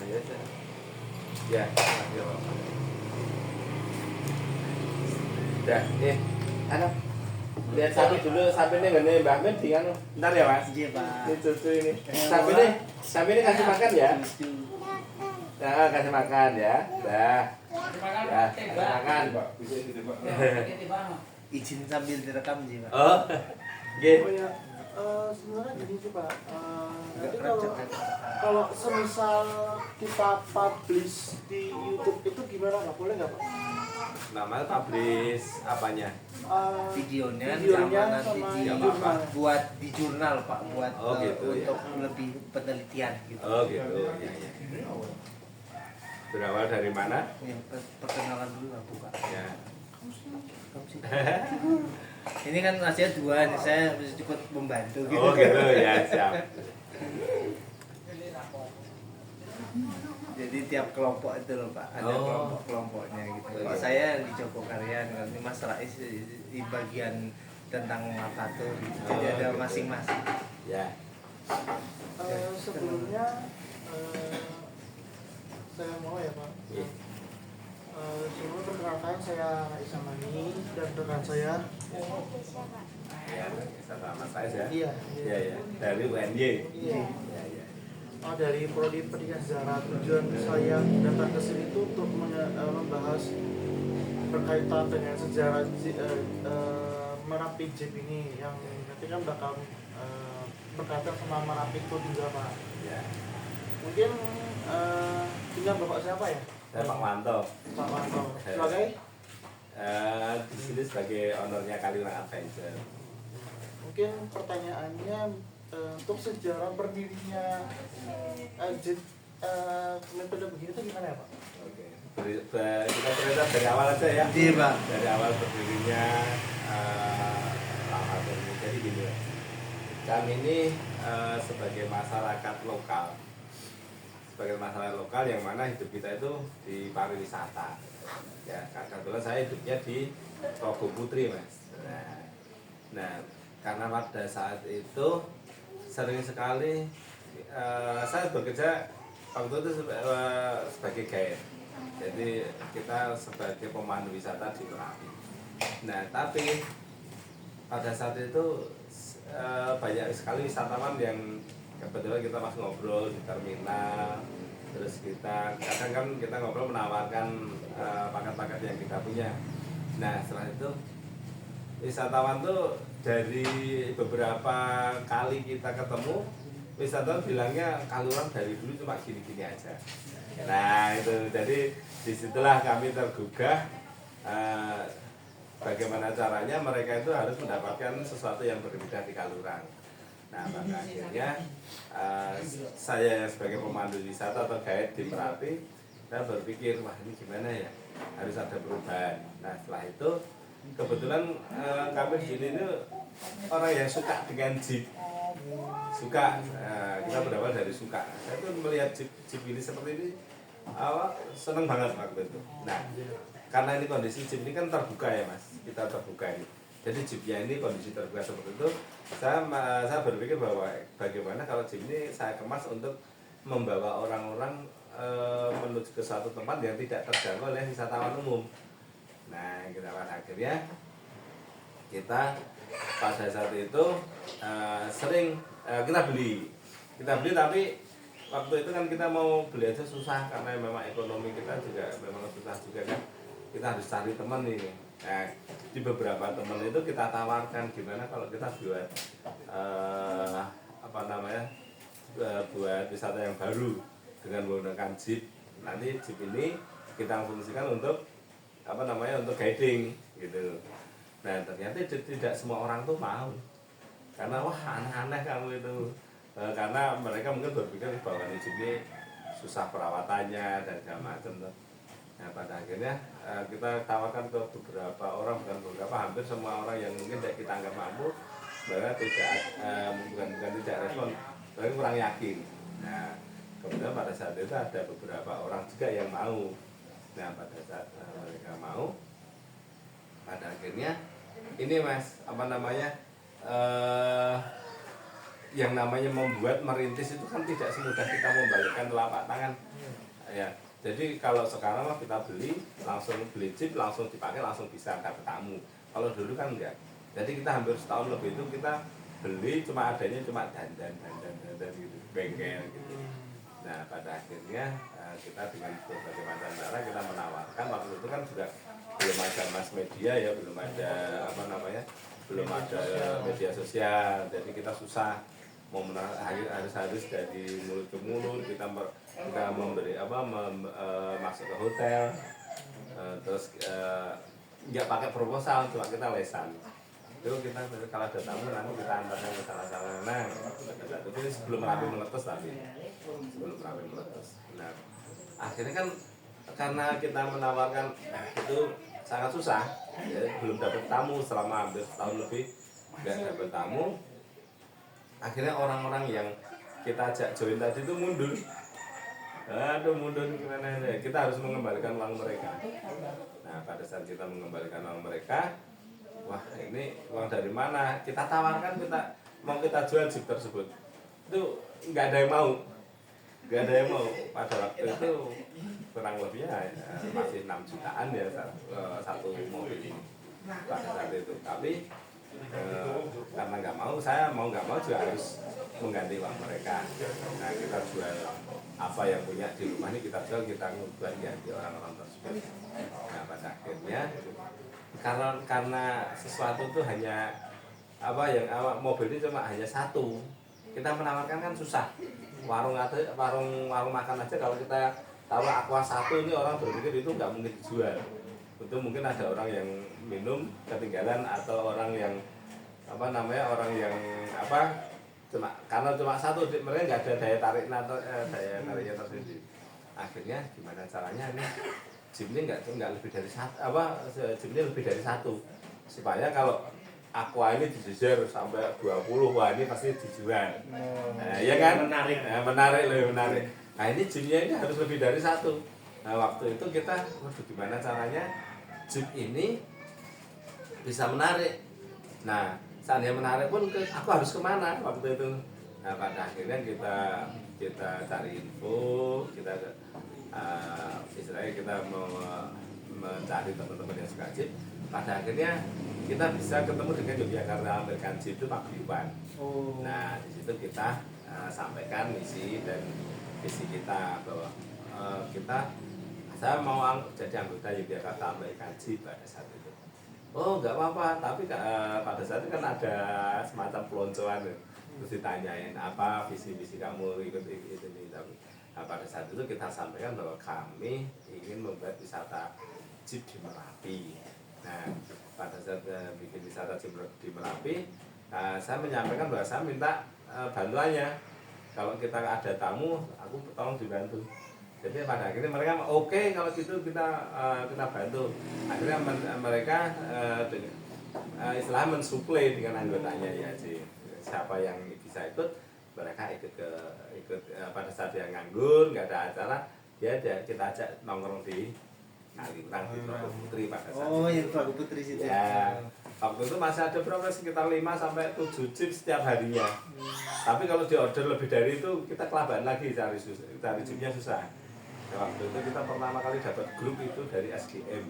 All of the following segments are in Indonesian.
ya sudah. Ya, ya Bapak. Udah, anak lihat sapi dulu, sapi ini gini Mbak Min di anu. Bentar ya Mas. Iya Pak. Ini cucu ini. Sapi ini kasih makan ya. Nah, kasih makan ya. Dah. Ya, kasih makan. Izin sambil direkam sih Pak. Oh. Nggih. Oh ya, sebenarnya gini sih Pak. Nanti kalau semisal kita publish di YouTube itu gimana Pak? Boleh nggak Pak? Namanya publish apanya? Videonya Videonya sama nanti sama di jurnal. buat di jurnal Pak, buat Oh, gitu, untuk lebih penelitian gitu. Oh gitu. Ya, ya. Berawal dari mana? Ya, perkenalan dulu lah Buka. Ya. Ini kan masih dua, nih saya bisa ikut membantu gitu. Oh gitu ya, siap. Jadi tiap kelompok itu loh Pak, ada Oh. kelompok-kelompoknya gitu. Oh, Kalau iya. saya di Joko Karyan, kalau ini Mas Rais di bagian tentang Makatur gitu. Jadi Oh, ada gitu. masing-masing. Ya. Sebelumnya saya mau ya Pak. Iya. Sebelumnya perkenalkan saya Isamani dan rekan saya. Ya, sama saya ya. Iya. Ya, ya. Dari UNY. Iya. Ya, ya. Dari Prodi Pendidikan Sejarah. Tujuan saya datang ke sini itu untuk membahas berkaitan dengan sejarah Merapi JIP ini yang nanti kan bakal berkaitan sama Merapi itu juga Pak. Ya. Mungkin tinggal Bapak siapa ya? Saya Pak Wanto. Pak Wanto. Sebagai Di sini sebagai ownernya Kaliurang Adventure. mungkin pertanyaannya untuk sejarah berdirinya JIP metode begini itu gimana ya Pak? Oke. Kita cerita dari awal aja ya. Iya Pak. Dari awal berdirinya Lamatur ini. Jadi gini, kami ini sebagai masyarakat lokal, yang mana hidup kita itu di pariwisata. Ya, kebetulan saya hidupnya di Rogo Putri, Mas. Nah, karena pada saat itu sering sekali saya bekerja waktu itu sebagai guide. Jadi kita sebagai pemandu wisata di Merapi. Nah, tapi pada saat itu banyak sekali wisatawan yang kebetulan kita pas ngobrol di terminal, terus kita kadang kan kita ngobrol menawarkan paket-paket yang kita punya. Nah, setelah itu wisatawan tuh dari beberapa kali kita ketemu, wisatawan bilangnya Kaliurang dari dulu cuma gini-gini aja. Nah itu, jadi disitulah kami tergugah bagaimana caranya mereka itu harus mendapatkan sesuatu yang berbeda di Kaliurang. Nah maka akhirnya saya sebagai pemandu wisata atau guide di Merapi, saya berpikir wah ini gimana ya, harus ada perubahan. Nah setelah itu kebetulan kami di sini itu orang yang suka dengan jeep, suka kita berawal dari suka. Saya tuh melihat jeep ini seperti ini seneng banget waktu itu. Nah karena ini kondisi jeep ini kan terbuka ya Mas, kita terbuka ini. Jadi jeepnya ini kondisi terbuka seperti itu. Saya berpikir bahwa bagaimana kalau jeep ini saya kemas untuk membawa orang-orang menuju ke suatu tempat yang tidak terjangkau oleh wisatawan umum. Nah, akhirnya kita pada saat itu sering kita beli tapi waktu itu kan kita mau beli aja susah karena memang ekonomi kita juga memang susah juga kan, kita harus cari teman ini. Nah, di beberapa teman itu kita tawarkan gimana kalau kita buat buat wisata yang baru dengan menggunakan jeep. Nanti jeep ini kita fungsikan untuk untuk guiding gitu. Nah ternyata tidak semua orang tuh mau, karena wah aneh-aneh kamu itu, karena mereka mungkin berpikir bahwa ini susah perawatannya dan segala macam tuh. Nah pada akhirnya kita tawarkan ke beberapa orang, bukan beberapa, hampir semua orang yang mungkin kita anggap mampu, bahwa bukan tidak respon, tapi kurang yakin. Nah kemudian pada saat itu ada beberapa orang juga yang mau. Nah pada saat mereka mau, pada akhirnya ini Mas yang namanya membuat merintis itu kan tidak semudah kita membalikkan telapak tangan. Ya, jadi kalau sekarang mah kita langsung beli chip, langsung dipakai, langsung bisa dapat tamu. Kalau dulu kan enggak. Jadi kita hampir setahun lebih itu kita beli cuma adanya cuma dandan gitu, bengkel gitu. Nah pada akhirnya kita dengan berbagai macam cara kita menawarkan. Waktu itu kan juga belum ada mass media ya, belum ada apa namanya, belum ada media sosial. Jadi kita susah mau harus dari mulut ke mulut kita memberi masuk ke hotel, terus nggak pakai proposal, cuma kita lesan. Itu kita kalau ada tamu nanti kita antarkan ke salah-salah. Nah, itu sebelum rapi meletus tapi sebelum rapi meletus. Nah, akhirnya kan karena kita menawarkan itu sangat susah, ya, belum dapat tamu selama hampir setahun lebih nggak dapat tamu. Akhirnya orang-orang yang kita ajak join tadi itu mundur. Aduh mundur gimana ya? Kita harus mengembalikan uang mereka. Nah pada saat kita mengembalikan uang mereka, wah ini uang dari mana? Kita tawarkan, kita jual jeep tersebut. Itu nggak ada yang mau, nggak ada yang mau. Pada waktu itu kurang lebihnya masih 6 jutaan ya satu mobil ini pada saat itu. Tapi karena saya mau nggak mau juga harus mengganti uang mereka. Nah kita jual apa yang punya di rumah ini, kita jual, kita buat ganti orang-orang tersebut. Nah pada akhirnya karena sesuatu itu hanya mobil ini cuma hanya satu, kita menawarkan kan susah. Warung makan aja kalau kita taruh aqua satu ini orang berpikir itu nggak mungkin dijual. Itu mungkin ada orang yang minum ketinggalan atau orang yang karena cuma satu, mereka nggak ada daya tariknya tersendiri. Akhirnya gimana caranya nih jeep ini nggak lebih dari satu, supaya kalau aqua ini dijejer sampai 20, wah ini pasti dijual. Ya kan? Menarik. Nah ini jeepnya ini harus lebih dari satu. Nah waktu itu kita, gimana caranya jeep ini bisa menarik. Nah saatnya menarik pun aku harus kemana waktu itu. Nah pada akhirnya kita cari info, istilahnya kita mau mencari teman-teman yang suka jeep. Pada akhirnya kita bisa ketemu dengan Yogyakarta American Jeep itu Paguyuban. Nah di situ kita sampaikan misi dan visi kita bahwa saya mau jadi anggota Yogyakarta American Jeep pada saat itu. Oh nggak apa-apa, tapi pada saat itu kan ada semacam peloncoan, terus ditanyain apa visi-visi kamu ikut ini. Nah pada saat itu kita sampaikan bahwa kami ingin membuat wisata jeep di Merapi. Nah pada saat bikin wisata jeep di Merapi, saya menyampaikan bahwa saya minta bantuannya. Kalau kita ada tamu, aku tolong dibantu. Jadi pada akhirnya mereka oke, kalau gitu kita bantu. Akhirnya mereka istilahnya mensuplai dengan anggotanya ya, siapa yang bisa ikut, mereka ikut pada saat dia nganggur nggak ada acara, kita ajak nongkrong di Kaliurang di Prabu Putri pada saat itu. Yang Prabu Putri situ ya. Waktu itu masih ada berapa, sekitar 5-7 jeep setiap harinya. Tapi kalau di order lebih dari itu kita kelabakan lagi cari jeepnya susah. Nah, waktu itu kita pertama kali dapat grup itu dari SGM,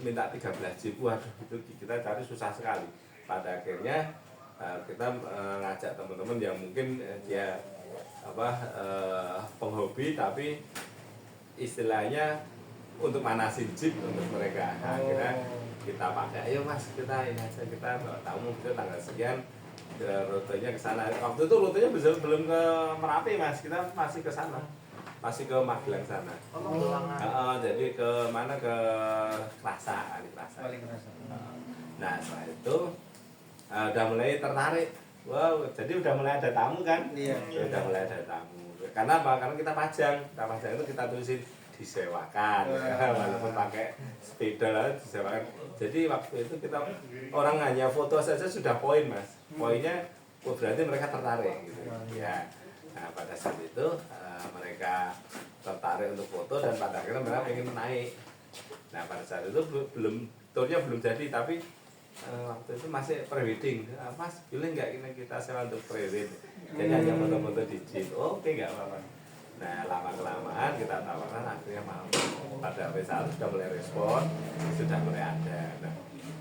minta 13 jeep, waduh itu kita cari susah sekali. Pada akhirnya kita ngajak teman-teman yang mungkin dia penghobi tapi istilahnya untuk manasin jeep untuk mereka. Nah, akhirnya kita pakai, ayo mas kita ini aja, kita tamu kita tanggal sekian rutenya ke sana. Waktu itu rutenya belum ke Merapi mas, kita masih ke sana. Masih ke Magelang sana. Jadi ke mana, ke Krasa. Nah setelah itu udah mulai tertarik. Wow, jadi udah mulai ada tamu kan? Iya. Udah mulai ada tamu. Karena apa? Karena kita pajang itu kita tulisin disewakan. Walaupun pakai sepeda lah disewakan. Jadi waktu itu kita orang hanya foto saja sudah poin mas. Poinnya berarti mereka tertarik gitu. Ya. Nah pada saat itu mereka tertarik untuk foto dan pada akhirnya mereka ingin naik. Nah pada saat itu turnya belum jadi, tapi waktu itu masih prewedding. Mas, boleh nggak ini kita sewa untuk prewedding? Jadi hanya foto-foto di jeep. Oke, nggak apa-apa. Nah, lama-kelamaan kita tawarkan, akhirnya mau. Pada saat sudah mulai respon, sudah mulai ada. Nah,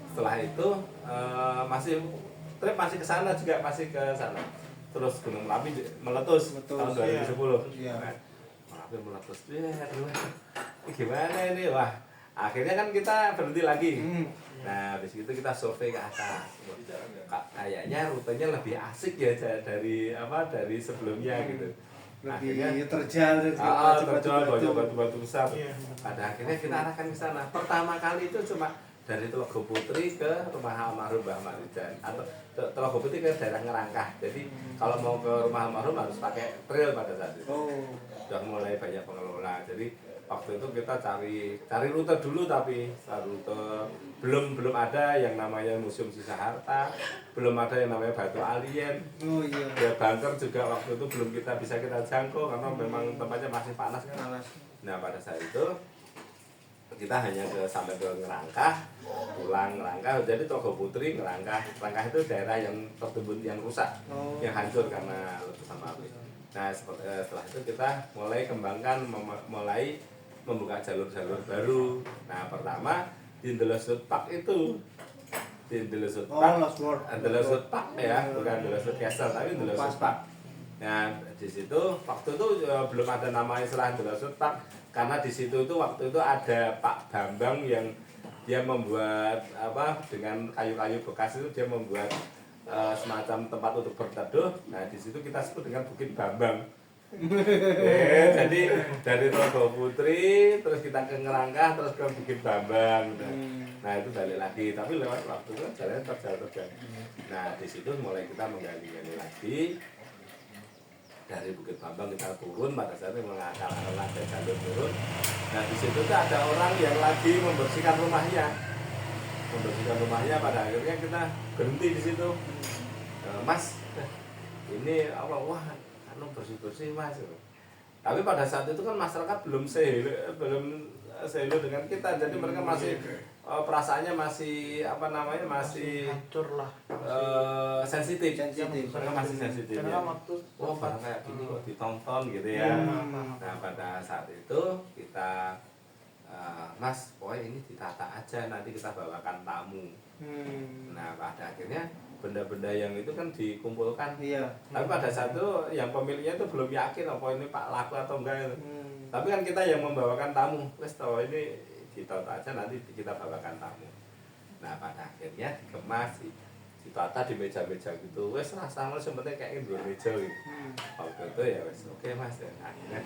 setelah itu masih trip masih ke sana juga, masih ke sana. Terus Gunung Merapi meletus tahun 2010. Iya. Nah, Merapi meletus. Gimana ini? Wah, akhirnya kan kita berhenti lagi. Nah, habis itu kita survei ke atas. Kayaknya rutenya lebih asik ya dari sebelumnya gitu. Lebih terjal terjal banyak batu-batu besar. Iya. Pada akhirnya kita arahkan ke sana. Pertama kali itu cuma dari Telaga Putri ke rumah almarhum Mbah Marijan atau Telaga Putri ke daerah Ngerangkah. Jadi kalau mau ke rumah almarhum harus pakai trail pada saat itu. Sudah mulai banyak pengelola. Jadi waktu itu kita cari rute dulu, tapi rute belum ada yang namanya Museum Sisa Harta, belum ada yang namanya Batu Alien. Ya bunker juga waktu itu belum bisa kita jangkau karena memang tempatnya masih panas kan. Nah, pada saat itu kita hanya sampai ke Ngerangkah, pulang Ngerangkah. Jadi Telaga Putri, Ngerangkah itu daerah yang tertimbun, yang rusak, yang hancur karena letusan api. Nah, setelah itu kita mulai kembangkan, mulai membuka jalur-jalur baru. Nah, pertama di Ndelosut Park itu, di Ndelosut Park ya, bukan Ndelosut Castle tapi Ndelosut Park. Nah, di situ waktu itu belum ada nama istilah Ndelosut Park karena di situ itu waktu itu ada Pak Bambang yang dia membuat dengan kayu-kayu bekas itu dia membuat semacam tempat untuk berteduh. Nah, di situ kita sebut dengan Bukit Bambang. Jadi dari Telaga Putri terus kita ke Ngerangkah terus ke Bukit Bambang. Nah, itu balik lagi, tapi lewat waktu itu jalannya terjal. Nah, di situ mulai kita menggali-gali lagi. Dari Bukit Bambang kita turun, pada saat itu mengakal-akal ada jalur turun. Nah, di situ tuh ada orang yang lagi membersihkan rumahnya. Pada akhirnya kita berhenti di situ. Mas, ini apa? Wah, bersih-bersih Mas. Tapi pada saat itu kan masyarakat belum sehelo dengan kita, jadi mereka masih perasaannya masih masih hancur lah, sensitif. Mereka masih sensitif. Karena waktu barang kayak gini kok ditonton gitu ya. Nah, pada saat itu kita Mas, pokoknya ini ditata aja, nanti kita bawakan tamu. Nah, pada akhirnya benda-benda yang itu kan dikumpulkan. Tapi pada saat itu yang pemiliknya itu belum yakin apa ini Pak laku atau enggak itu. Tapi kan kita yang membawakan tamu. Wes tahu ini ditata aja, nanti kita bawakan tamu. Nah, pada akhirnya dikemas, ditata di meja-meja gitu. Wes rasanya sebenarnya kayak dua meja gitu. Waktu itu ya wes oke Mas. Dan akhirnya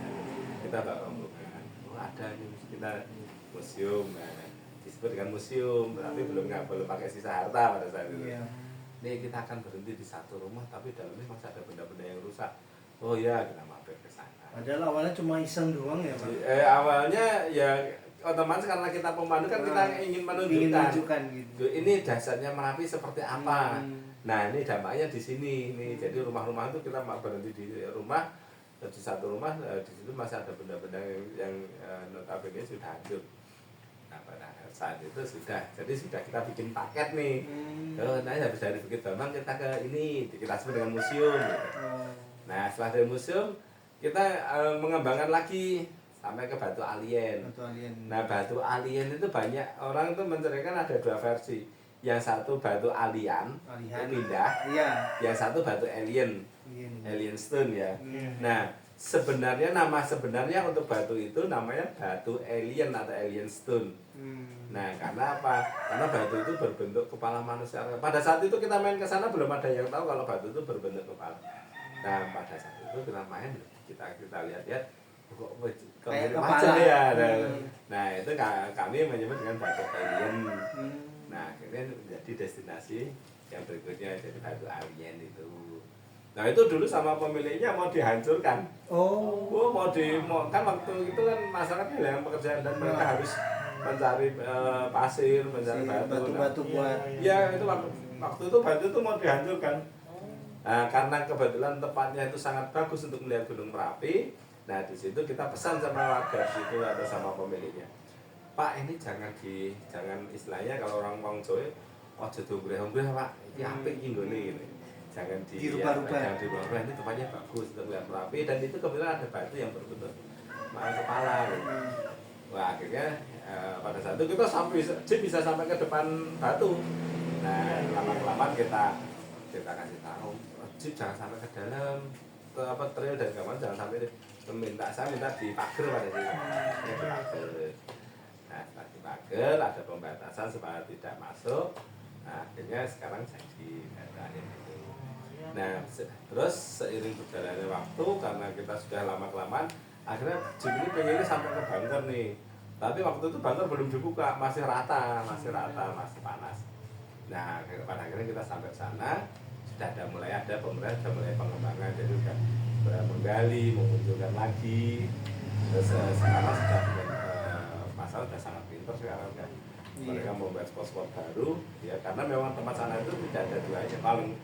kita bawa pembukaan. Ada nih kita museum. Nah, disebut dengan museum, tapi belum pakai sisa harta pada saat itu. Nih kita akan berhenti di satu rumah, tapi dalamnya masih ada benda-benda yang rusak. Oh ya, kita mampir ke sana. Padahal awalnya cuma iseng doang ya Pak? Awalnya ya otomatis karena kita pemandu kan kita ingin menunjukkan gitu. Ini dasarnya Merapi seperti apa. Nah, ini dampaknya di sini. Nih, jadi rumah-rumah itu kita berhenti di rumah, di satu rumah, di situ masih ada benda-benda yang notabene sudah hancur. Nah, pada saat itu sudah kita bikin paket nih. Nah, habis dari Bukit Bambang kita ke ini, kita sebut dengan museum gitu. Nah, setelah dari museum kita mengembangkan lagi sampai ke Batu Alien. Nah, Batu Alien itu banyak orang itu menceritakan ada dua versi. Yang satu batu alien pindah, yang satu batu alien stone ya. Nah, sebenarnya nama sebenarnya untuk batu itu namanya batu alien atau alien stone. Nah, karena apa? Karena batu itu berbentuk kepala manusia. Pada saat itu kita main ke sana belum ada yang tahu kalau batu itu berbentuk kepala. Nah, pada saat itu kita main, kita lihat-lihat kok mirip aja ya. Nah, itu kami menyebut dengan batu alien. Nah, akhirnya menjadi destinasi yang berikutnya jadi batu alien itu. Nah, itu dulu sama pemiliknya mau dihancurkan. Kan waktu itu kan masyarakat kehilangan pekerjaan dan mereka harus mencari pasir, mencari batu buat. Ya, itu waktu itu batu itu mau dihancurkan. Nah, karena kebetulan tempatnya itu sangat bagus untuk melihat Gunung Merapi. Nah, di situ kita pesan sama warga situ atau sama pemiliknya. Pak, ini jangan istilahnya kalau orang Wong Jawa ojo dombreh-dombreh Pak, iki apik iki nggone gitu. Jangan Dirubah-rubah. jangan dirubah-rubah, ini tempatnya bagus untuk lihat Merapi dan itu kebetulan ada batu yang berbentuk kepala gitu. Wah akhirnya pada saat itu kita sampai jeep bisa sampai ke depan batu. Nah lama-kelamaan kita kasih tahu jeep jangan sampai ke dalam ke trail dan kawan jangan sampai saya minta dipager pada sini. Nah setelah dipager ada pembatasan supaya tidak masuk. Nah akhirnya sekarang jadi akhir itu. Nah terus seiring berjalannya waktu karena kita sudah lama-kelamaan akhirnya jeep ini pengennya sampai ke bunker nih. Tapi waktu itu bunker belum dibuka, masih rata, masih panas. Nah, pada akhirnya kita sampai sana, sudah mulai pemerintah sudah mulai pengembangan, jadi sudah menggali, memunculkan lagi. Terus sekarang sudah masalah sudah sangat pintar sekarang kan. Mereka membuat spot-spot baru, ya karena memang tempat sana itu tidak ada duanya. Paling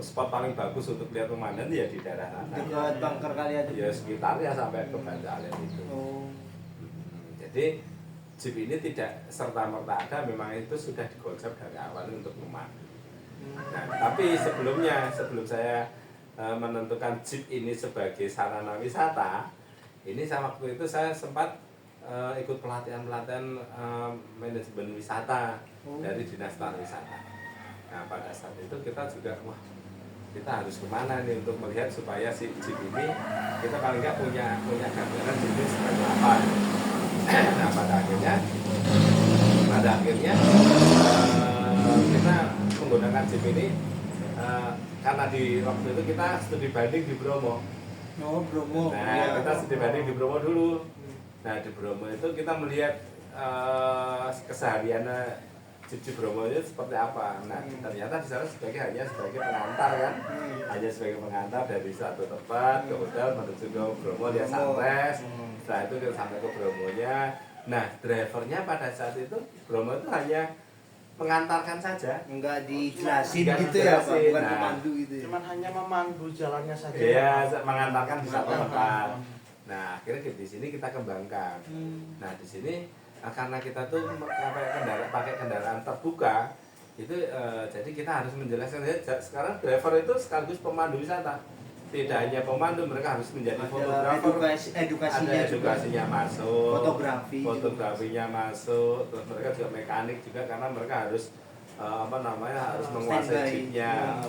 spot paling bagus untuk lihat pemandangan ya di daerah sana. Dekat bunker kali ada. Ya sekitarnya sampai ke Banjalen itu. Jadi jeep ini tidak serta-merta ada, memang itu sudah dikonsep dari awal untuk memandu. Nah, tapi sebelum saya menentukan jeep ini sebagai sarana wisata, ini waktu itu saya sempat ikut pelatihan manajemen wisata dari Dinas Pariwisata. Nah, pada saat itu kita juga kita harus kemana nih untuk melihat supaya si jeep ini kita paling nggak punya gambaran jeepnya seperti apa. Nah pada akhirnya kita menggunakan jeep ini karena di waktu itu kita studi banding di Bromo. Bromo. Nah kita studi banding di Bromo dulu. Nah di Bromo itu kita melihat kesehariannya jeep Bromo itu seperti apa. Nah ternyata di sana hanya sebagai pengantar kan, hanya sebagai pengantar dari satu tempat ke hotel menuju ke Bromo lihat sunrise. Setelah itu kita sampai ke Bromonya. Nah drivernya pada saat itu Bromo itu hanya mengantarkan saja, enggak dijelasin Enggak gitu ya Pak, dijelasin. bukan Nah, memandu gitu ya. Cuman hanya memandu jalannya saja. iya mengantarkan di satu tempat. Nah akhirnya di sini kita kembangkan. Nah di sini karena kita tuh pakai kendaraan terbuka itu jadi kita harus menjelaskan sekarang driver itu sekaligus pemandu wisata. Tidak hanya pemandu, mereka harus menjadi fotografer. Edukasinya masuk, fotografinya masuk, terus mereka juga mekanik juga karena mereka harus harus menguasai jeepnya,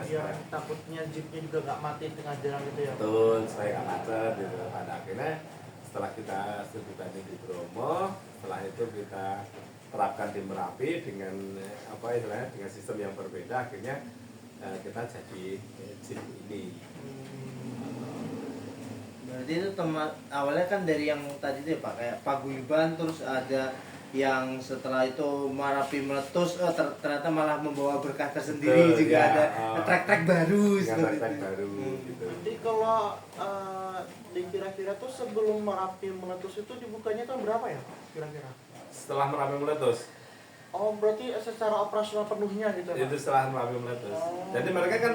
Iya, takutnya jeepnya juga nggak mati di tengah jalan gitu ya. Betul, supaya nggak macet gitu. Pada akhirnya setelah kita studi banding di Bromo, setelah itu kita terapkan di Merapi dengan dengan sistem yang berbeda, akhirnya kita jadi jeep ini. Berarti itu awalnya kan dari yang tadi tuh Pak, kayak paguyuban, terus ada yang setelah itu Merapi meletus, ternyata malah membawa berkah tersendiri. Juga ya, ada trek-trek baru seperti trek itu. baru gitu. Jadi kalau kira-kira tuh sebelum Merapi meletus itu dibukanya tahun berapa ya kira-kira? Setelah Merapi meletus. Oh berarti secara operasional penuhnya gitu ya? Itu setelah Merapi meletus. Jadi mereka kan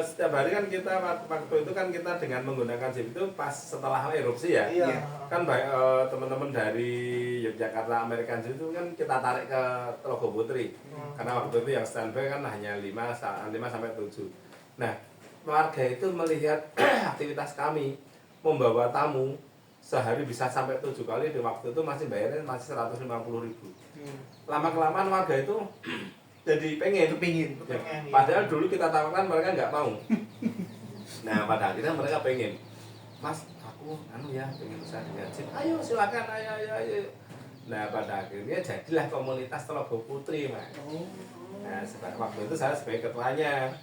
setiap hari kan kita waktu itu kan kita dengan menggunakan jeep itu pas setelah erupsi ya. Iya. Kan teman-teman dari Yogyakarta American Jeep itu kan kita tarik ke Telaga Putri. Karena waktu itu yang standby kan hanya 5 sampai 7. Nah, warga itu melihat aktivitas kami membawa tamu sehari bisa sampai 7 kali, di waktu itu masih bayarnya masih 150.000. Lama-kelamaan warga itu jadi pengen. Ya, padahal dulu kita tawarkan mereka nggak mau. Nah pada akhirnya mereka pengen, Mas aku pengen usaha dengan jeep, ayo silakan, ayo. Nah pada akhirnya jadilah komunitas Telaga Putri Mas. Nah waktu itu saya sebagai ketuanya.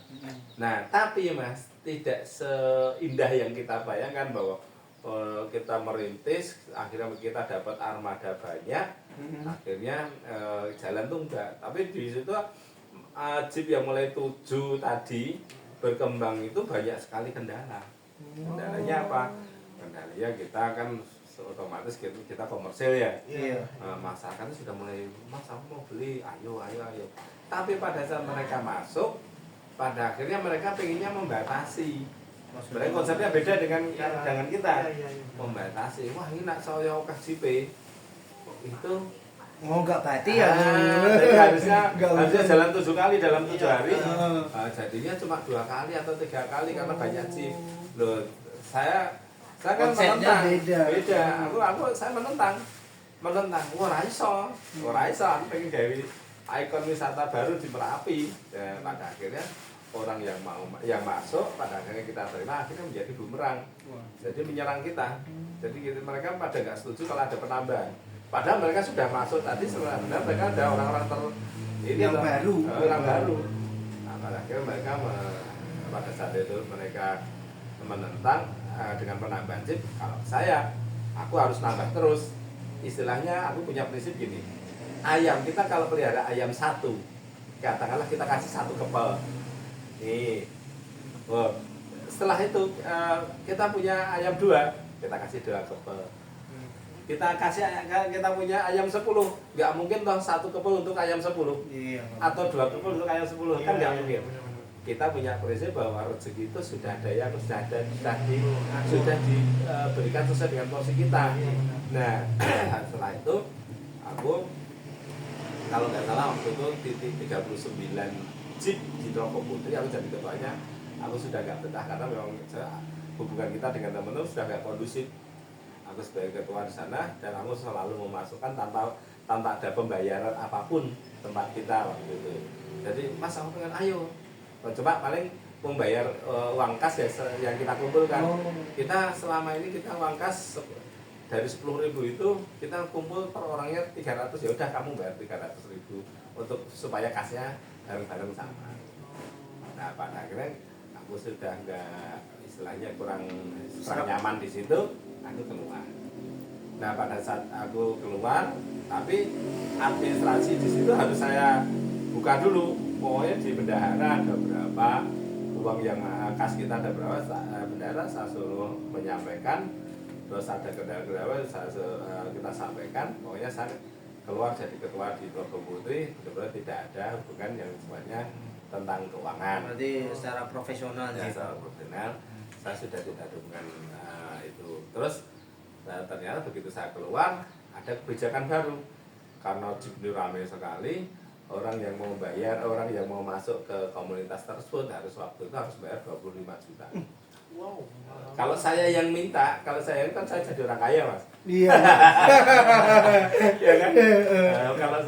Nah tapi Mas tidak seindah yang kita bayangkan bahwa kita merintis, akhirnya kita dapat armada banyak, akhirnya jalan tuh enggak. Tapi di situ jeep yang mulai 7 tadi berkembang itu banyak sekali kendala. Kendalanya apa? Kendalanya kita kan otomatis kita komersil ya. Masyarakat itu sudah mulai, Mas aku mau beli, ayo. Tapi pada saat mereka masuk, pada akhirnya mereka pengennya membatasi. Sebenarnya konsepnya beda dengan kita. Membatasi. Wah ini nak saya kasih P itu Oh, enggak berarti ya. Jadi harusnya Nggak jalan 7 kali dalam 7 hari. Iya. Jadinya cuma 2 kali atau 3 kali karena banyak chip. Loh, saya kan Konsepnya menentang. beda. Saya menentang. Ora iso. Aku pengen gawe ikon wisata baru di Merapi. Dan pada akhirnya orang yang masuk pada akhirnya kita terima akhirnya menjadi bumerang. Jadi menyerang kita. Jadi mereka pada nggak setuju kalau ada penambahan. Padahal mereka sudah masuk tadi sebenarnya mereka ada orang-orang yang baru. orang baru. Nah, pada akhirnya mereka pada saat itu mereka menentang dengan penambahan chip. Kalau aku harus nambah terus. Istilahnya aku punya prinsip gini. Ayam kita kalau pelihara ayam 1, katakanlah kita kasih 1 kepel. Nih. Setelah itu kita punya ayam 2, kita kasih 2 kepel. Kita punya ayam 10, nggak mungkin toh 1 kepel untuk ayam 10 Iya. atau 2 kepel untuk ayam 10 kan nggak mungkin. Benar-benar. Kita punya prinsip bahwa rezeki itu sudah ada yang sudah diberikan sesuai dengan porsi kita. Nah, setelah itu aku kalau nggak salah waktu itu titik 39 jeep di Troko Putri, aku jadi ketuanya. Aku sudah nggak betah karena memang hubungan kita dengan teman-teman sudah nggak kondusif. Aku sebagai ketua di sana dan aku selalu memasukkan tanpa ada pembayaran apapun tempat kita waktu itu. Jadi Mas aku pengen ayo coba paling membayar uang kas ya yang kita kumpulkan. Kita selama ini kita uang kas dari 10.000 itu kita kumpul per orangnya 300, ya udah kamu bayar 300.000 untuk supaya kasnya bareng-bareng sama. Nah pada akhirnya aku sudah nggak istilahnya kurang nyaman di situ. Aku keluar. Nah pada saat aku keluar, tapi administrasi di situ harus saya buka dulu. Pokoknya di bendahara ada berapa, uang yang kas kita ada berapa, bendahara saya suruh menyampaikan. Terus ada kendala-kendala kita sampaikan. Pokoknya saya keluar jadi ketua di Troko Putri, benar-benar tidak ada hubungan yang semuanya tentang keuangan. Berarti secara profesional Ya, sih. secara profesional saya sudah tidak ada hubungan itu. Terus ternyata begitu saya keluar ada kebijakan baru karena ini ramai sekali, orang yang mau bayar, orang yang mau masuk ke komunitas tersebut waktu itu harus bayar 25 juta. Wow. Kalau saya yang minta, saya jadi orang kaya Mas. Iya. Ya kan? Kalau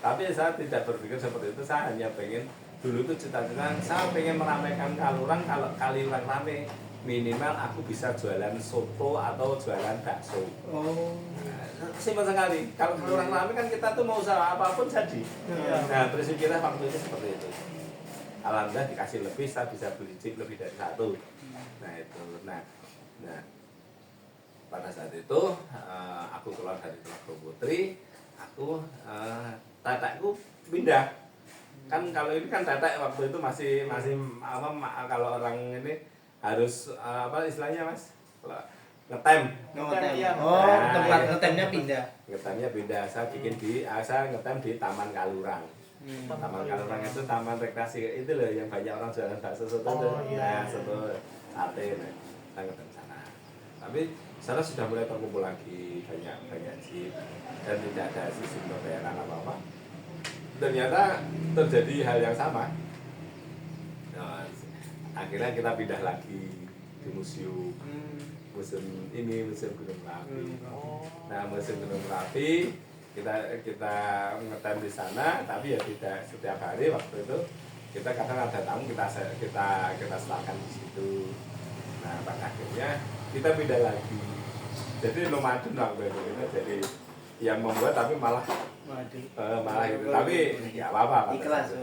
tapi saya tidak berpikir seperti itu. Saya hanya pengen dulu itu cita-cita saya pengen meramaikan Kalurang. Kalau Kalurang rame, minimal aku bisa jualan soto atau jualan bakso. Simpel sekali. Kalau Kalurang rame kan kita tuh mau usaha apapun jadi. Nah prinsip kita waktu itu seperti itu. Alhamdulillah dikasih lebih, saya bisa beli chip lebih dari 1. Nah itu. Nah pada saat itu aku keluar dari Troko Putri, tetekku pindah. Kan kalau ini kan tetek waktu itu masih kalau orang ini harus apa istilahnya Mas? Ngetem. Tempat ngetemnya pindah. Ngetemnya pindah. Saya ngetem di Taman Kalurang. Taman Kalurang itu taman rekreasi itu loh yang banyak orang jualan bakso soto tuh. Nah, soto sate. Saya ngetem sana. Tapi sana sudah mulai terkumpul lagi banyak jeep dan tidak ada sistem pembayaran apa-apa. Ternyata terjadi hal yang sama. Nah, akhirnya kita pindah lagi di museum Gunung Merapi. Nah museum Gunung Merapi kita ngetem di sana, tapi ya tidak setiap hari. Waktu itu kita kadang ada tamu kita setelahkan di situ. Nah pada akhirnya kita pindah lagi. Jadi nomaden waktu itu jadi yang membuat tapi malah itu. Tapi ya apa-apa. Ikhlas.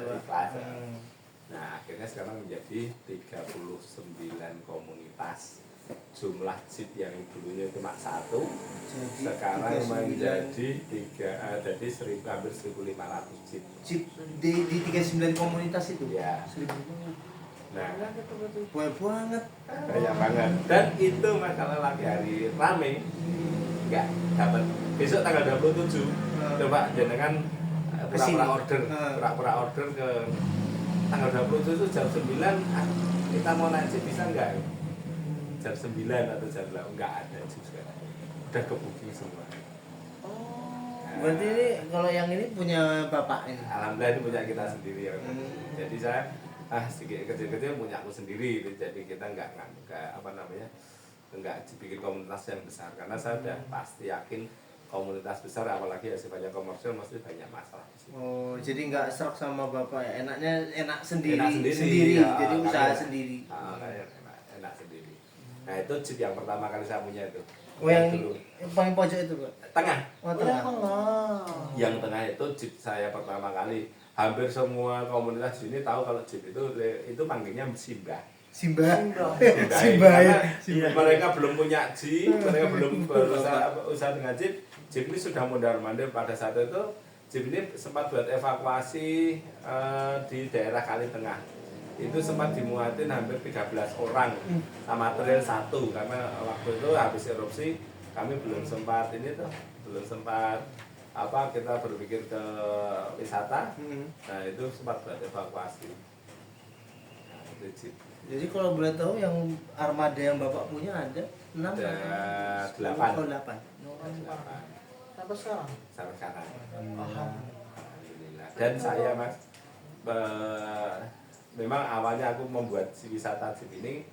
Nah akhirnya sekarang menjadi 39 komunitas. Jumlah jeep yang dulunya cuma 1 sekarang menjadi hampir 1.500 jeep. Jeep di 39 komunitas itu. Ya. 1.000 banget. Nah, banyak banget. Banyak banget. Dan itu masalah lagi hari rame nggak dapat. Besok tanggal 27 coba jenengan pura-pura order ke tanggal 27 itu jam 9 kita mau naik jeep bisa nggak? Jam 9 atau jam 8 nggak ada jeep sekarang. Udah ke booking semua. Nah, Berarti ini kalau yang ini punya bapak ini. Alhamdulillah ini punya kita sendiri ya. Hmm. Jadi saya sedikit kecil-kecil punya aku sendiri. Jadi kita nggak apa namanya, nggak bikin komunitas yang besar karena saya udah pasti yakin komunitas besar apalagi ya sifatnya komersial mesti banyak masalah di situ. Oh, jadi nggak serak sama bapak ya? Enaknya enak sendiri, Enak sendiri, ya, jadi usaha kayak- sendiri. Kayak enak sendiri. Nah itu jeep yang pertama kali saya punya itu. Oh, yang dulu. paling pojok itu, Pak? Tengah. Oh, Oh, tengah. yang tengah. Yang tengah itu jeep saya pertama kali. Hampir semua komunitas di sini tahu kalau jeep itu panggilnya Simba. Simba. Simba. Simba ya. Karena mereka belum punya jeep, mereka belum berusaha dengan jeep. Jeep ini sudah mondar-mandir pada saat itu. Jeep ini sempat buat evakuasi di daerah Kali Tengah. Itu sempat dimuatin hampir 13 orang sama trail 1 karena waktu itu habis erupsi kami belum sempat kita berpikir ke wisata. Nah itu sempat buat evakuasi. Nah, itu jeep. Jadi kalau boleh tahu yang armada yang bapak punya ada 6 Ada atau 8. Oh, 8. Sampai sekarang. Sampai sekarang. Paham. Alhamdulillah. Dan saya mas, memang awalnya aku membuat si wisata jeep ini,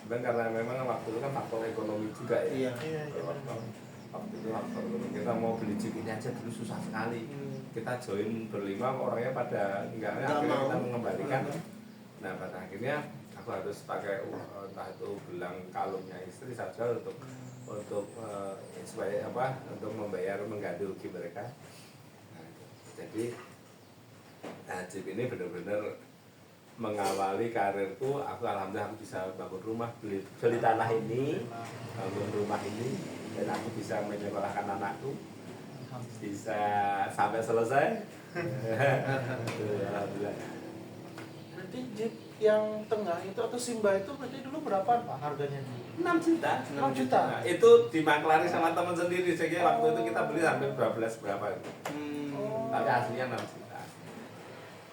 karena memang waktu itu kan faktor ekonomi juga ya. Iya. Iya, iya. Waktu itu faktor ekonomi. Kita mau beli jeep ini aja dulu susah sekali. Kita join berlima, orangnya pada akhirnya mau. kita mengembalikan. Nah pada akhirnya aku harus pakai entah itu gelang kalungnya istri saja untuk supaya untuk mengganti rugi mereka. Nah, jadi jeep ini benar-benar mengawali karirku. Aku alhamdulillah aku bisa bangun rumah, beli tanah ini, bangun rumah ini, dan aku bisa menyekolahkan anakku, bisa sampai selesai. Alhamdulillah. Berarti jeep yang tengah itu atau Simba itu berarti dulu berapa Pak harganya? 6 juta. 6 juta. Nah, itu dimaklari sama teman sendiri. Jadi waktu itu kita beli hampir 12 berapa itu. Tapi aslinya 6 juta.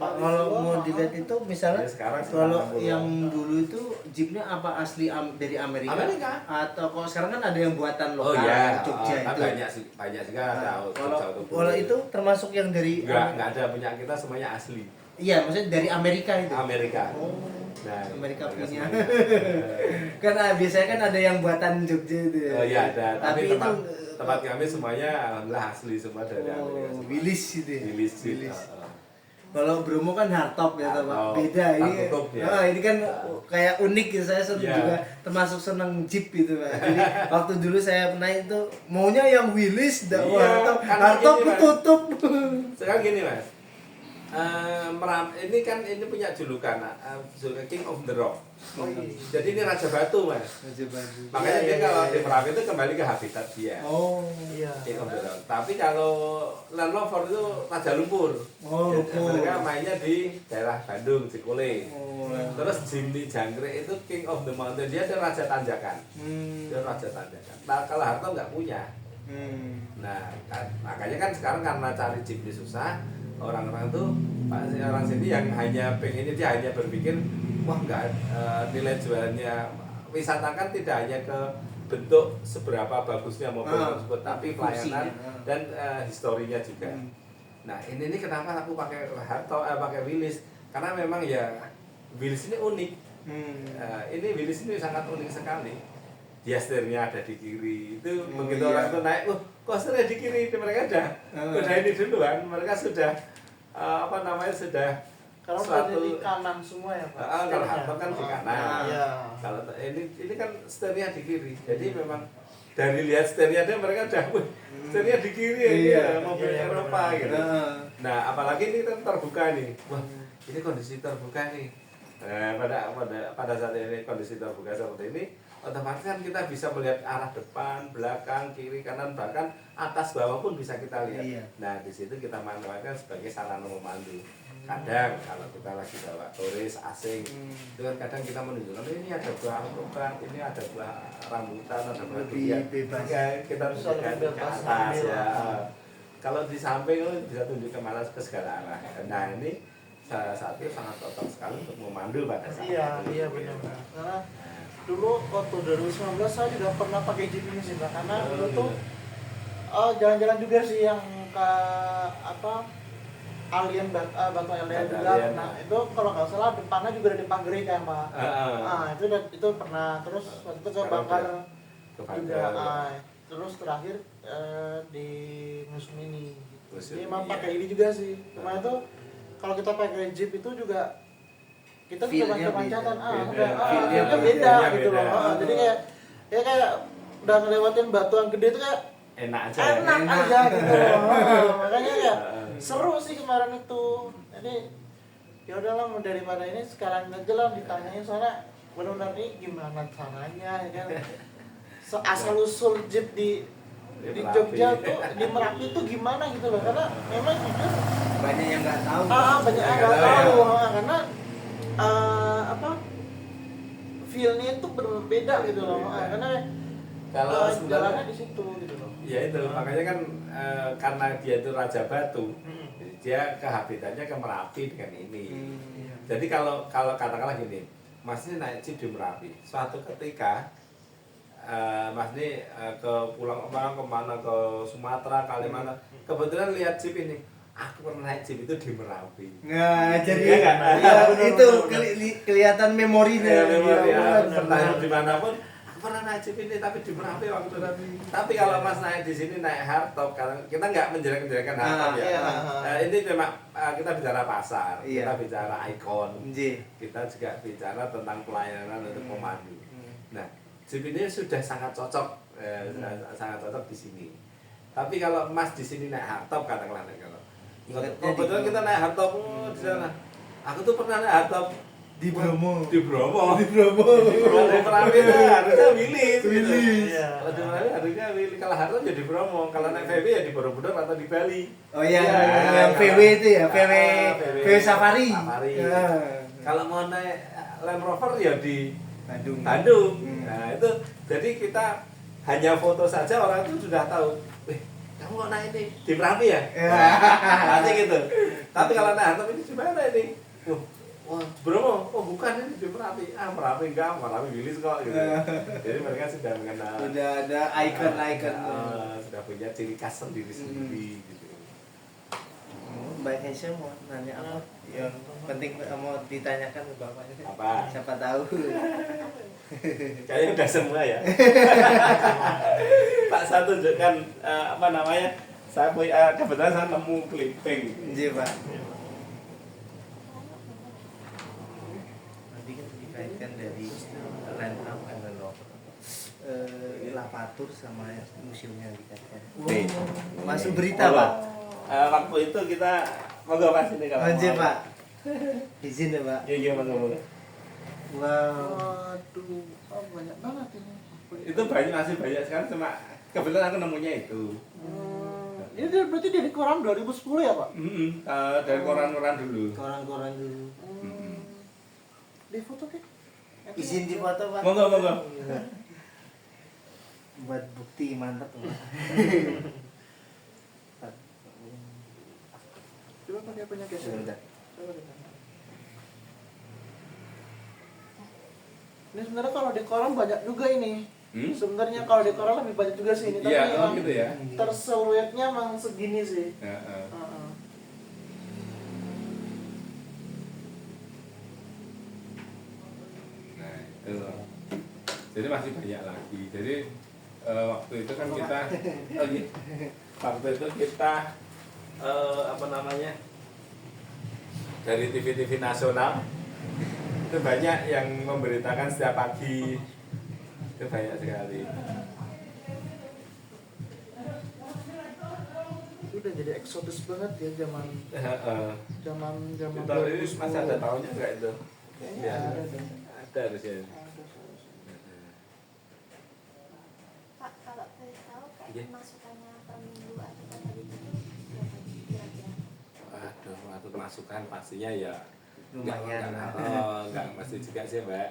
Pak, kalau mau dilihat itu misalnya Ya, sekarang kalau 90. yang dulu itu jeepnya apa asli dari Amerika? Amerika. Atau kalau sekarang kan ada yang buatan Oh lokal iya, Jogja tapi itu. banyak juga ada. Kalau itu termasuk yang dari enggak ada punya kita semuanya asli. Iya, maksudnya dari Amerika itu. Amerika. Oh, Nah, Amerika punya. semuanya. Kan biasanya kan ada yang buatan Jogja itu. Oh iya ada, tapi itu tempat kami semuanya alhamdulillah asli semua dari Amerika. oh, semua. Willis itu. Ya? Willis. Kalau Bromo kan hardtop ya, Pak. Hardtop. Beda ini. Tertutup, ya. Ini kan kayak unik gitu. Saya Iya. juga termasuk seneng jeep gitu, Pak. Jadi waktu dulu saya naik itu maunya yang Willis, Iya, hardtop, karena hardtop gini, Mas. ketutup. Sekarang gini mas, ini kan ini punya julukan King of the Rock. Oh iya. Jadi ini Raja Batu mas. Aja baju. Makanya Iya, dia iya, kalau iya. di Merapi itu kembali ke habitat dia. Oh. Iya. King of the Rock. Tapi kalau Land Rover itu Raja Lumpur. Oh, Jadi Lumpur. mereka mainnya di daerah Bandung, Cikole. Oh. Terus Jimny Jangkrik itu King of the Mountain, dia ada Raja Tanjakan. Dia Raja Tanjakan. Nah kalau Harto nggak punya. Nah makanya kan sekarang karena cari jeep ini susah, orang-orang tuh orang sini yang hanya pengennya dia hanya berpikir wah nggak nilai jualnya wisata kan tidak hanya ke bentuk seberapa bagusnya mobil tersebut, tapi pelayanan dan historinya juga. Nah ini kenapa aku pakai Harto pakai Willis karena memang ya Willis ini unik. Ini Willis ini sangat unik sekali. Dia setirnya ada di kiri itu begitu iya. orang itu naik, kok setirnya di kiri itu mereka udah ini duluan, mereka sudah sudah Kalau suatu di kanan semua ya Pak. kalau setirnya. Harto kan di kanan. Iya. Kalau ini kan setirnya di kiri. Jadi memang dari lihat setirnya dia mereka udah setirnya di kiri Iya, ya mobil iya, Eropa benar. gitu. Nah, apalagi ini kan terbuka nih. Wah, ini kondisi terbuka nih. Pada saat ini kondisi terbuka seperti ini, otomatis kan kita bisa melihat arah depan, belakang, kiri, kanan, bahkan atas bawah pun bisa kita lihat. Iya. Nah, di situ kita manfaatkan sebagai sarana memandu. Kadang kalau kita lagi bawa turis asing, itu kan kadang kita menunjukkan ini ada buah alpukat, ini ada buah rambutan, ada buah Lebih durian. bebas. Ya, kita Bisa tunjukkan lebih ke bebas atas ambil. ya. Kalau di samping itu bisa tunjuk kemana ke segala arah. Nah ini salah satu sangat cocok sekali untuk memandu pada saat Iya, itu. iya benar. Karena dulu waktu 2019 saya juga pernah pakai jeep ini sih Pak. Karena dulu tuh jalan-jalan juga sih yang ke apa alien batu alien Batu juga alien. pernah. Itu kalau nggak salah depannya juga ada dipagari kan Pak. Ah itu pernah. Terus waktu itu kebakar juga. Terus terakhir di museum ini. Jadi emang pakai ini juga sih. Cuma itu kalau kita pakai jeep itu juga kita juga Feel-nya pancatan Feel-nya beda beda. gitu loh. Jadi kayak udah ngelewatin batuan gede itu kayak enak aja. enak aja gitu loh. Makanya ya seru sih kemarin itu. Jadi ya udahlah mau daripada ini sekarang aja lah ditanyain soalnya benar-benar ini gimana caranya ya kan. Asal usul jeep di Jogja tuh di Merapi tuh gimana gitu loh, karena memang jujur banyak yang nggak tahu. banyak yang nggak tahu karena apa feel-nya itu berbeda gitu loh. Karena Kalau jalannya di situ gitu loh. ya itu makanya kan karena dia itu Raja Batu, dia ke habitatnya ke Merapi dengan ini. Jadi kalau katakanlah gini, Mas ini naik jeep di Merapi, suatu ketika Mas ini ke pulang kemana ke Sumatera, Kalimantan, kebetulan lihat jeep ini, aku pernah naik jeep itu di Merapi. Nah, jadi Iya kan? itu kelihatan memorinya. Ya, memori Iya, ya, benar. entah dimanapun, aku pernah naik jeep ini tapi di Merapi waktu itu. Tapi kalau Mas naik di sini naik hardtop, karena kita nggak menjelek-jelekan hardtop ya. iya. Ini cuma kita bicara pasar, Iya. kita bicara ikon, Nggih. kita juga bicara tentang pelayanan untuk pemandu. Nah, jeep ini sudah sangat cocok, sangat cocok di sini. Tapi kalau Mas di sini naik hardtop katakanlah kalau kebetulan kita naik hardtop di sana. Aku tuh pernah naik hardtop Di Bromo. di Bromo. Di Bromo. Di Merapi itu harusnya Willy. Iya. Kalau di Merapi harusnya Willy. Kalau hardtop jadi Bromo. Kalau naik VW ya di Borobudur atau di Bali. Oh iya, Iya, yang kalau- VW itu ya, VW Safari. Safari. Ya. Kalau mau naik Land Rover ya di Bandung. Bandung. Hmm. Nah itu jadi kita hanya foto saja orang itu sudah tahu. Kamu mau naik ini di Merapi ya? Nanti gitu. Tapi kalau naik hardtop ini di mana ini? Wah, Bromo. Oh bukan ini di Merapi. Merapi enggak, Merapi Wilis kok gitu. Jadi mereka sudah mengenal. Sudah ada ikon-ikon. Sudah punya ciri khas sendiri-sendiri gitu. Mbak Hesha mau nanya apa? Yang penting mau ditanyakan ke bapaknya. Apa? Siapa tahu. Kayaknya udah semua ya. Pak saya tunjukkan apa namanya? Saya punya kebetulan saya nemu clipping. Nggih, Pak. Nanti kan dikaitkan dari Land Rover. Lavatur sama museumnya dikaitkan. Nih. Masuk berita, Pak. Waktu itu kita monggo Mas ini kalau Nggih, mau. Pak. Izin ya, Pak. Iya monggo. Wow. Waduh, banyak banget ini. Itu masih banyak sekali, cuma kebetulan aku nemunya itu. Ini berarti dari koran 2010 ya Pak? Dari koran-koran dulu. Koran-koran dulu. Di foto kan? Izin di foto, Pak. Monggo. Buat bukti mantap, Pak. Coba pakai apanya guys? Sudah. Coba kita. Ini sebenarnya kalau di koran banyak juga ini. Sebenarnya kalau di koran lebih banyak juga sih ini. Tapi Iya, emang gitu ya. terseluetnya emang segini sih. Heeh. Nah, itu. Jadi masih banyak lagi. Jadi waktu itu kan kita waktu itu kita apa namanya? Dari TV-TV nasional itu banyak yang memberitakan setiap pagi. Itu banyak sekali. Itu udah jadi eksotis banget ya zaman zaman Itu ini masih ada tahunnya enggak itu? Kayaknya Ya, ada deh. ada harusnya. Pak, kalau boleh tahu kayak Iya. masukannya per minggu atau per hari itu berapa kira-kira? Waduh, waktu masukan pastinya ya Lumayan. enggak mesti juga sih Mbak.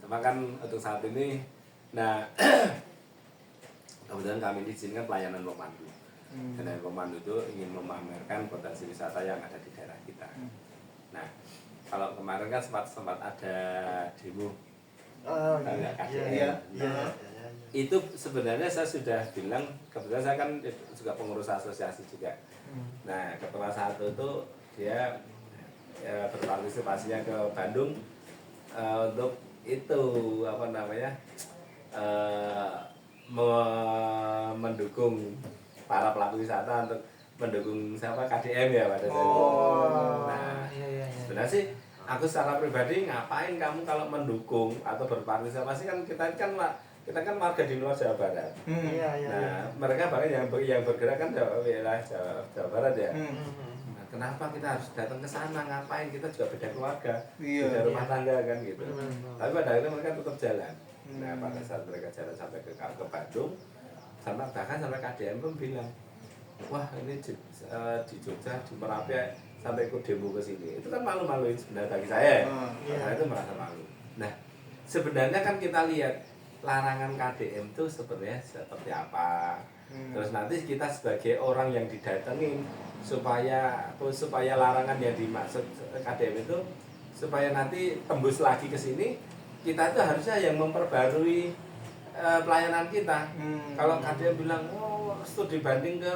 Cuma kan untuk saat ini, nah kemudian kami diizinkan pelayanan pemandu. Dan pemandu itu ingin memamerkan potensi wisata yang ada di daerah kita. Nah, kalau kemarin kan sempat ada demo. Oh Enggak, iya. KDN. Iya. Nah, itu sebenarnya saya sudah bilang, kebetulan saya kan juga pengurus asosiasi juga. Nah, ketua satu itu dia berpartisipasinya ke Bandung untuk itu apa namanya mendukung para pelaku wisata untuk mendukung siapa KDM ya pada saat itu. Nah, iya. sebenarnya sih aku secara pribadi ngapain kamu kalau mendukung atau berpartisipasi kan kita kan warga di luar Jawa Barat. Iya. Nah, mereka bahkan yang bergerak kan wilayah Jawa Barat ya. Nah, kenapa kita harus datang ke sana? Ngapain? Kita juga beda keluarga, beda rumah tangga kan gitu. Tapi pada akhirnya mereka tetap jalan. Nah, pada saat mereka jalan sampai ke Bandung, bahkan sampai KDM pun bilang, wah ini di Jogja, di Merapi sampai ikut demo ke sini. Itu kan malu-maluin sebenarnya bagi saya. Saya itu merasa malu. Nah, sebenarnya kan kita lihat larangan KDM itu sebenarnya seperti apa. Terus nanti kita sebagai orang yang didatengin supaya larangan yang dimaksud KDM itu supaya nanti tembus lagi ke sini, kita itu harusnya yang memperbarui pelayanan kita. Kalau KDM bilang, oh studi banding ke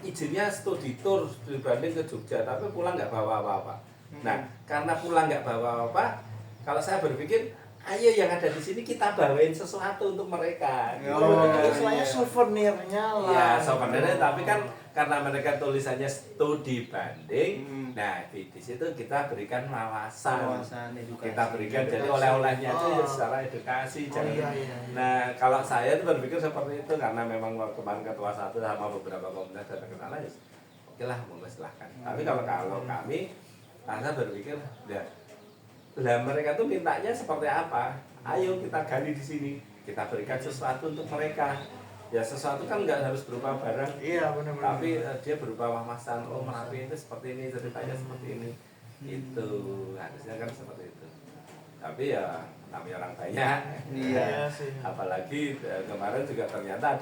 izinnya studi tour dibanding ke Jogja, tapi pulang nggak bawa apa-apa. Nah, karena pulang nggak bawa apa-apa, kalau saya berpikir ayo yang ada di sini kita bawain sesuatu untuk mereka. Istilahnya souvenirnya lah. Ya, souvenirnya, tapi kan karena mereka tulisannya studi banding, nah di situ kita berikan wawasan, edukasi. kita berikan jadi oleh-olehnya aja ya secara edukasi. Iya. Nah, kalau saya tuh berpikir seperti itu karena memang kemarin ketua satu sama beberapa komunitas datang ke sana, ya oke lah, monggo silahkan. Tapi kalau kami, saya berpikir ya lah mereka tuh mintanya seperti apa? Ayo kita gali di sini, kita berikan sesuatu untuk mereka. Ya sesuatu kan nggak harus berupa barang. Iya benar-benar. Tapi dia berupa wawasan. Oh Merapi itu seperti ini, ceritanya seperti ini. Itu harusnya kan seperti itu. Tapi ya namanya orang banyak. Iya sih. Apalagi kemarin juga ternyata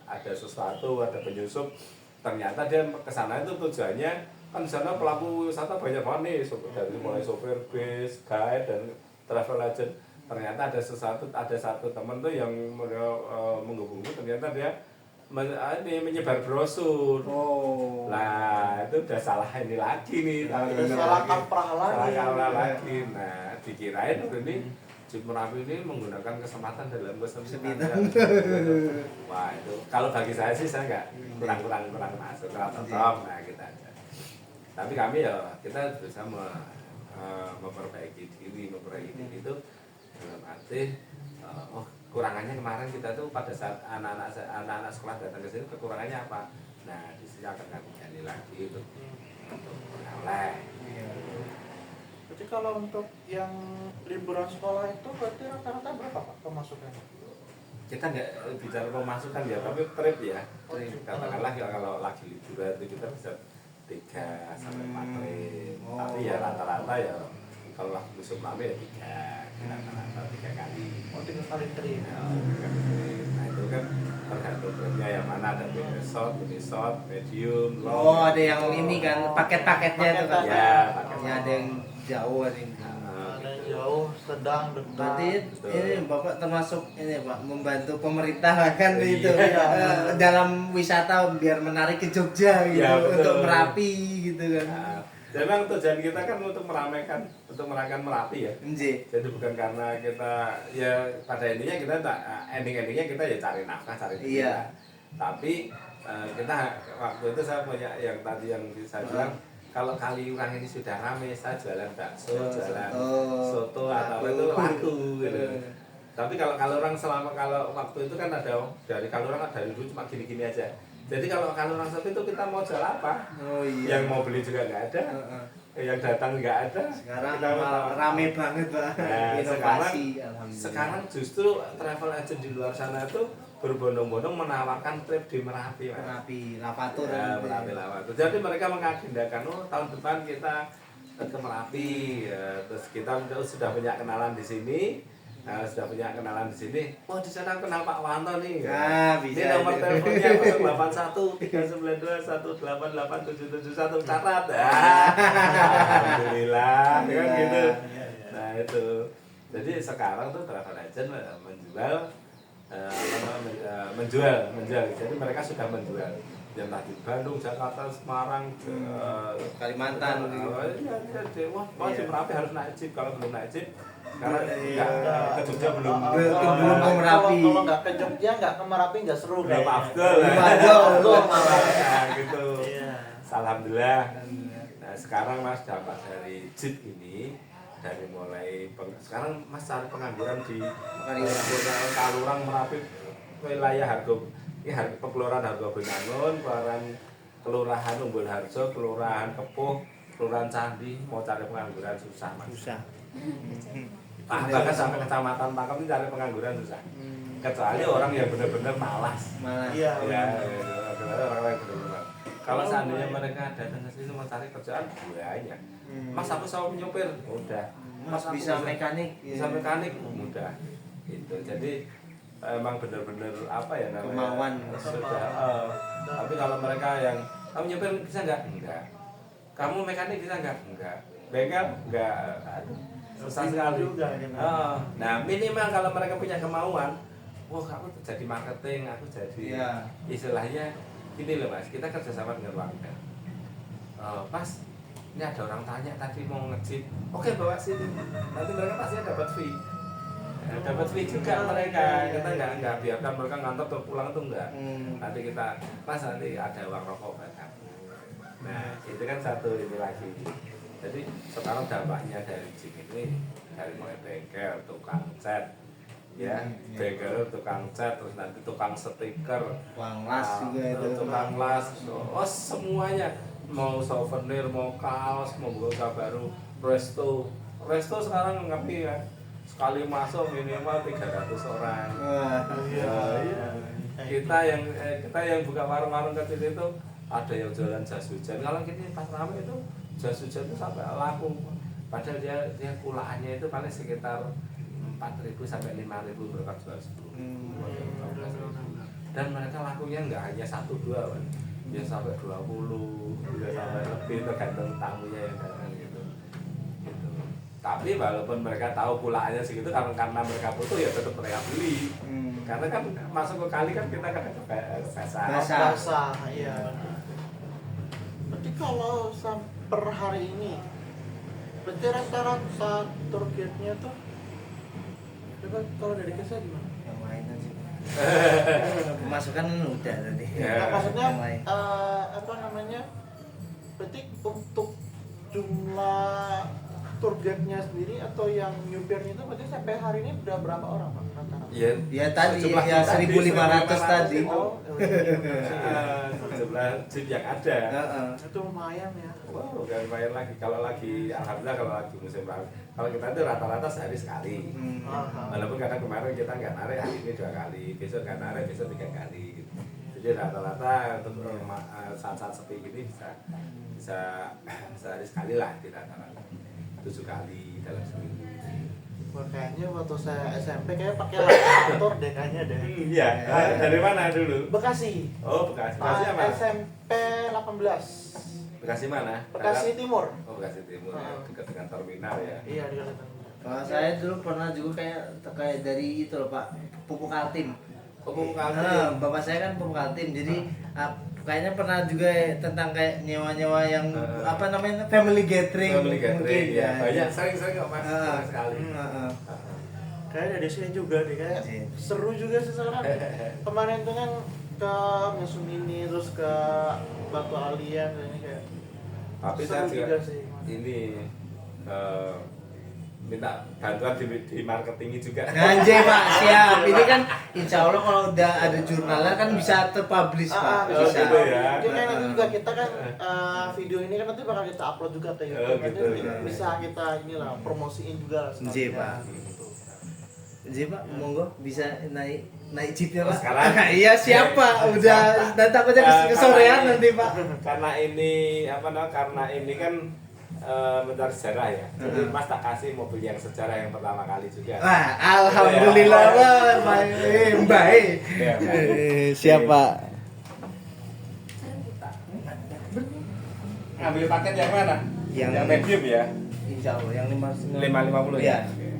ada sesuatu, ada penyusup. Ternyata dia kesana itu tujuannya kan di sana pelaku wisata banyak banget nih, dari mulai sopir bis, guide dan travel agent. Ternyata ada satu teman tuh yang menghubungi, ternyata dia menyebar brosur. Nah itu udah salah ini lagi nih, salah kaprah lagi. Nah dikirain ini Jeep Merapi ini menggunakan kesempatan dalam kesempitan. Wah itu kalau bagi saya sih saya nggak kurang masuk, nah kita aja. Tapi kami ya kita berusaha memperbaiki diri itu dalam arti kekurangannya kemarin kita tuh pada saat anak-anak sekolah datang ke sini kekurangannya apa? Nah di sini akan kami gali lagi untuk oleh. Jadi kalau untuk yang liburan sekolah itu berarti rata-rata berapa Pak pemasukannya? Kita nggak bicara pemasukan ya, tapi trip ya. Katakanlah kalau lagi liburan itu kita bisa 3 sampai 4 trip. Tapi ya rata-rata ya kalau lagi musim rame ya 3 rata-rata 3 kali. 3 kali trip. Nah itu kan tergantung tripnya yang mana, ada short, medium. Ada yang ini kan paket-paketnya itu kan. Ya, paketnya ada yang jauh, ada yang jauh, sedang, dekat. Berarti ini Bapak termasuk ini Pak membantu pemerintah kan itu dalam wisata biar menarik ke Jogja gitu, untuk Merapi gitu kan. Jadi memang tujuan kita kan untuk meramaikan Merapi ya. Jadi bukan karena kita ya pada endingnya endingnya kita ya cari nafkah, cari duit. Tapi kita waktu itu saya punya yang tadi yang saya bilang, kalau Kaliurang ini sudah ramai, saya jualan bakso, jualan soto atau itu laku gitu. Tapi kalau Kaliurang kalau waktu itu kan ada dari Kaliurang dari dulu cuma gini-gini aja. Jadi kalau Kaliurang seperti itu kita mau jual apa? Yang mau beli juga nggak ada, yang datang nggak ada. Sekarang rame banget Pak. Inovasi. Sekarang justru travel agent di luar sana itu berbondong-bondong menawarkan trip di Merapi, Lavatur. Merapi Lavatur. Jadi mereka mengagendakan, tahun depan kita ke Merapi, terus kita sudah punya kenalan di sini. Oh di sana kenal Pak Wanto nih. Bisa. Ini nomor teleponnya 081 392 188 771 catat. Alhamdulillah, kan gitu. Nah itu. Jadi sekarang tuh travel agent menjual menjual. Jadi mereka sudah menjual. Ya entah di Bandung, Jakarta, Semarang, Kalimantan. Wah, di Merapi harus naik jeep. Kalau belum naik jeep, karena ke Jogja belum belum ke Merapi. Kalau nggak ke Jogja, nggak ke Merapi nggak seru belum kayaknya. afdol. Belum Nah, gitu. Iya. Alhamdulillah. Nah, sekarang Mas dapat dari jeep ini dari mulai sekarang Mas cari pengangguran di Kalurang, Merapi, wilayah Hargo, ini Kelurahan Hargo Benangun, Kelurahan Umbul Harjo, Kelurahan Kepuh, Kelurahan Candi, mau cari pengangguran susah Mas. Susah. Bahkan sampai kecamatan Pangkep ini cari pengangguran susah. Kecuali orang yang benar-benar malas. Malah. Iya. Ya, orang yang benar-benar. Kalau seandainya mereka datang ke sini mau cari kerjaan, banyak. Mas aku sama penyopir, udah. Mas aku bisa mekanik. bisa mekanik, mudah. Gitu. Jadi emang benar-benar apa ya namanya? Kemauan. Sudah. Tapi kalau mereka yang kamu nyopir bisa nggak? Enggak. Kamu mekanik bisa nggak? Enggak. Bengkel? Enggak. Aduh, susah sekali. Juga, gitu. Nah minimal kalau mereka punya kemauan, wah aku jadi marketing, aku jadi Iya. istilahnya gini loh Mas, kita kerjasama dengan warga. Mas, ini ada orang tanya tadi mau nge-jeep, oke bawa sini, nanti mereka pasti dapat fee. Dapat fee juga mereka, kita nggak biarkan mereka ngantor terus pulang itu enggak. Nanti kita, Mas nanti ada uang rokok buat kamu. Nah itu kan satu ini lagi. Jadi sekarang dampaknya dari jeep ini dari mulai bengkel, tukang cat, ya bengkel, tukang cat, terus nanti tukang stiker, Uang las juga itu. tukang las, oh semuanya, mau souvenir, mau kaos, mau buka baru, resto sekarang ngapain ya? Sekali masuk minimal 300 orang. Wah. Iya. Kita yang buka warung-warung kecil itu ada yang jualan jas hujan. Kalau kita pas ramai itu jas hujan itu sampai laku. Padahal dia kulaannya itu paling sekitar 4.000 sampai 5.000 mereka jual 10. Dan mereka lakunya nggak hanya 1-2 kan. Dia sampai 20, dia sampai lebih tergantung tamunya yang datang gitu. Tapi walaupun mereka tahu pulaannya segitu karena mereka butuh ya tetap mereka beli. Karena kan masuk ke kali kan kita kadang basah. Basah, iya. Berarti kalau per hari ini, berarti rata-rata targetnya tuh, coba kalau dari kisah gimana? Yang mainan sih. Pemasukan udah tadi. Ya. Nah, maksudnya Yang lain. apa namanya? Berarti untuk jumlah tour guide-nya sendiri atau yang nyupirnya itu berarti sampai hari ini udah berapa orang Pak rata-rata? Ya tadi Jumlah ya 1.500 tadi. Oh, Jumlah jeep yang ada. Heeh. itu lumayan ya. Wow, gak lumayan lagi. Kalau lagi, alhamdulillah kalau lagi musim ramai. Kalau kita itu rata-rata sehari sekali. Walaupun kadang kemarin kita nggak narik, hari ini 2 kali, besok nggak narik, besok 3 kali. Gitu. Jadi rata-rata untuk saat-saat sepi ini bisa sehari sekali lah di rata-rata. 7 kali dalam seminggu. Wah, kayaknya waktu saya SMP kayak pakai motor deh kayaknya deh. Iya. Dari mana dulu? Bekasi. Oh, Bekasi. Bekasi apa? SMP 18. Bekasi mana? Bekasi Timur. Oh, Bekasi Timur ya, dekat dengan terminal ya. Iya di Kalimantan. Kalau saya dulu pernah juga kayak dari itu loh Pak, pupuk Altim. Pupuk Nah, Altim. bapak saya kan pupuk Altim, jadi kayaknya pernah juga tentang kayak nyewa-nyewa yang apa namanya family gathering, Family gathering mungkin ya. Banyak sering-sering kok Mas, sering sekali. Kayak dari sini juga deh kayak Iya. seru juga sih soalnya kemarin tuh kan ke Mesumini terus ke Batu Alian dan ini kayak Tapi seru saya juga juga sih. ini minta bantuan di marketingi juga. Anjay Pak, siap. Ini kan insya Allah kalau udah ada jurnalnya kan bisa terpublish Pak. Oh, Bisa. gitu ya. Mungkin kan nanti juga kita kan video ini kan nanti bakal kita upload juga ke YouTube. gitu, Nanti ya. bisa kita inilah promosiin juga lah. Iya, Pak. Gitu. Jadi Pak, monggo bisa naik jeepnya Oh, Pak. sekarang? Iya siap Pak, udah nanti takutnya kesorean nanti Pak. Karena ini karena ini kan mencari sejarah ya. Jadi Mas tak kasih mobil yang sejarah yang pertama kali juga. Wah, alhamdulillah Pak, baik. Ya, Siap Pak. Ambil paket yang mana? Yang medium ya. Insya Allah yang 550 550 ya. Iya.